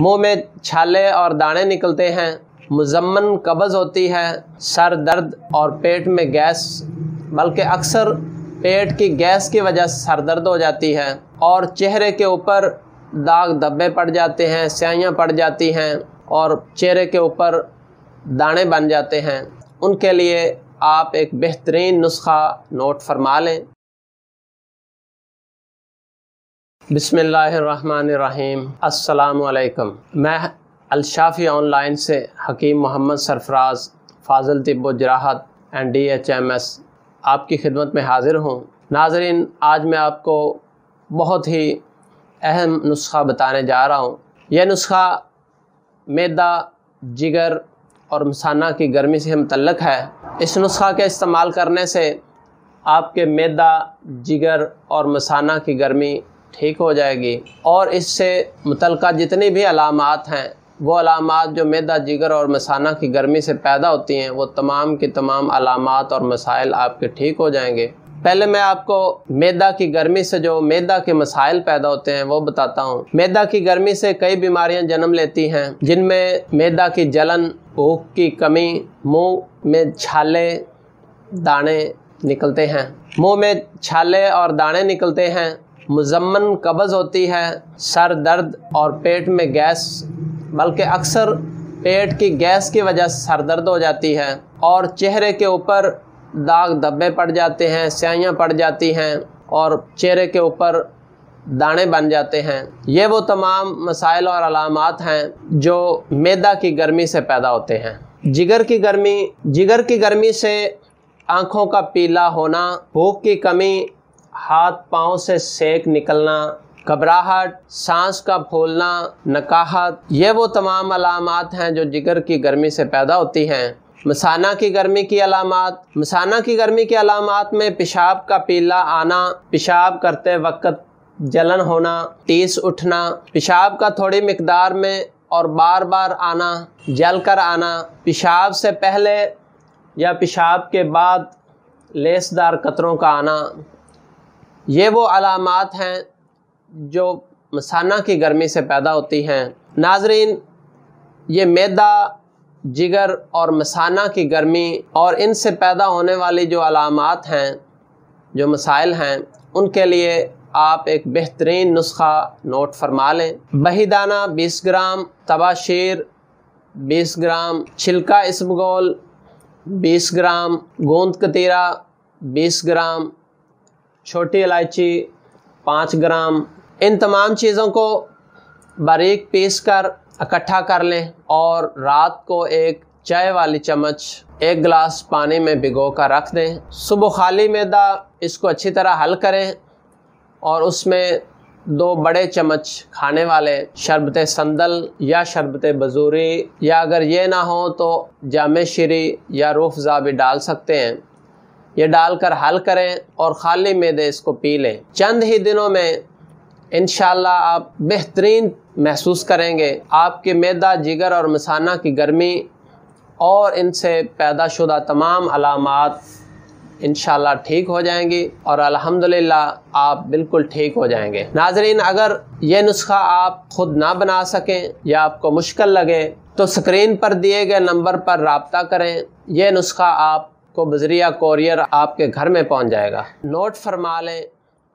मुंह में छाले और दाने निकलते हैं, मुज़म्मन कब्ज़ होती है, सर दर्द और पेट में गैस, बल्कि अक्सर पेट की गैस की वजह से सर दर्द हो जाती है, और चेहरे के ऊपर दाग धब्बे पड़ जाते हैं, स्याहियाँ पड़ जाती हैं और चेहरे के ऊपर दाने बन जाते हैं, उनके लिए आप एक बेहतरीन नुस्खा नोट फरमा लें। बिस्मिल्लाहिर्रहमानिर्रहीम। अस्सलामु अलैकुम। मैं अलशाफ़ी ऑनलाइन से हकीम मोहम्मद सरफराज फाज़िल तिब्ब जराहत एंड DHMS आपकी खिदमत में हाज़िर हूँ। नाज़रीन, आज मैं आपको बहुत ही अहम नुस्खा बताने जा रहा हूँ। यह नुस्खा मैदा, जिगर और मसाना की गर्मी से मुतल्लक़ है। इस नुस्खा के इस्तेमाल करने से आपके मैदा, जिगर और मसाना की गर्मी ठीक हो जाएगी, और इससे मुतल्लिक़ा जितनी भी अलामात हैं, वो अलामात जो मैदा, जिगर और मसाना की गर्मी से पैदा होती हैं, वो तमाम की तमाम अलामात और मसाइल आपके ठीक हो जाएंगे। पहले मैं आपको मैदा की गर्मी से जो मैदा के मसाइल पैदा होते हैं वो बताता हूँ। मैदा की गर्मी से कई बीमारियां जन्म लेती हैं, जिनमें मैदा की जलन, भूख की कमी, मुंह में छाले दाने निकलते हैं, मुंह में छाले और दाने निकलते हैं, मुज़म्मन कब्ज़ होती है, सर दर्द और पेट में गैस, बल्कि अक्सर पेट की गैस की वजह से सर दर्द हो जाती है, और चेहरे के ऊपर दाग धब्बे पड़ जाते हैं, स्याहियाँ पड़ जाती हैं और चेहरे के ऊपर दाने बन जाते हैं। ये वो तमाम मसाइल और अलामात हैं जो मैदा की गर्मी से पैदा होते हैं। जिगर की गर्मी से आँखों का पीला होना, भूख की कमी, हाथ पाँव से सेक निकलना, घबराहट, सांस का फूलना, नकाहत, ये वो तमाम अलामात हैं जो जिगर की गर्मी से पैदा होती हैं। मसाना की गर्मी की अलामात में पेशाब का पीला आना, पेशाब करते वक्त जलन होना, टीस उठना, पेशाब का थोड़ी मिकदार में और बार बार आना, जल कर आना, पेशाब से पहले या पेशाब के बाद लेसदार कतरों का आना, ये वो अलामात हैं जो मसाना की गर्मी से पैदा होती हैं। नाज़रीन, ये मैदा, जिगर और मसाना की गर्मी और इनसे पैदा होने वाली जो अलामात हैं, जो मसाइल हैं, उनके लिए आप एक बेहतरीन नुस्खा नोट फरमा लें। बहीदाना 20 ग्राम, तबाशीर 20 ग्राम, छिलका इसबगोल 20 ग्राम, गोंद कतीरा 20 ग्राम, छोटी इलायची 5 ग्राम। इन तमाम चीज़ों को बारीक पीस कर इकट्ठा कर लें और रात को एक चाय वाली चम्मच 1 गिलास पानी में भिगो कर रख दें। सुबह खाली मैदा इसको अच्छी तरह हल करें और उसमें 2 बड़े चम्मच खाने वाले शरबत संदल या शरबत बजूरी, या अगर ये ना हो तो जामे शीरी या रूह अफ़ज़ा भी डाल सकते हैं। ये डालकर हल करें और ख़ाली मैदे इसको पी लें। चंद ही दिनों में इंशाअल्लाह आप बेहतरीन महसूस करेंगे। आपके मैदा, जिगर और मसाना की गर्मी और इनसे पैदाशुदा तमाम अलामात इंशाअल्लाह ठीक हो जाएंगी और अल्हम्दुलिल्लाह आप बिल्कुल ठीक हो जाएंगे। नाज़रीन, अगर ये नुस्खा आप ख़ुद ना बना सकें या आपको मुश्किल लगे तो स्क्रीन पर दिए गए नंबर पर राब्ता करें। यह नुस्खा आपको बज़रिया कोरियर आपके घर में पहुँच जाएगा। नोट फरमा लें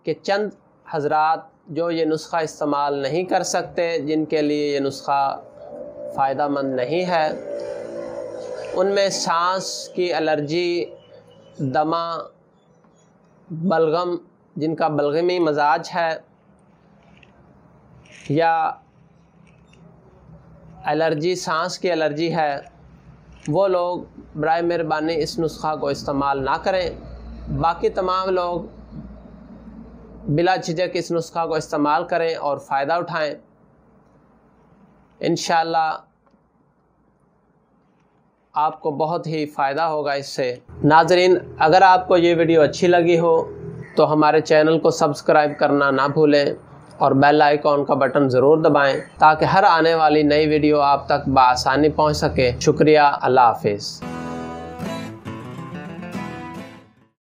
कि चंद हज़रात जो ये नुस्खा इस्तेमाल नहीं कर सकते, जिनके लिए ये नुस्खा फ़ायदेमंद नहीं है, उनमें सांस की एलर्जी, दमा, बलगम, जिनका बलगमी मजाज है, या एलर्जी, सांस की एलर्जी है, वो लोग बराए मेहरबानी इस नुस्खा को इस्तेमाल ना करें। बाकी तमाम लोग बिला झिझक इस नुस्खा को इस्तेमाल करें और फ़ायदा उठाएं। इंशाअल्लाह आपको बहुत ही फ़ायदा होगा इससे। नाज़रीन, अगर आपको ये वीडियो अच्छी लगी हो तो हमारे चैनल को सब्सक्राइब करना ना भूलें और बेल आइकॉन का बटन ज़रूर दबाएं ताकि हर आने वाली नई वीडियो आप तक बआसानी पहुंच सके। शुक्रिया। अल्लाह हाफिज़।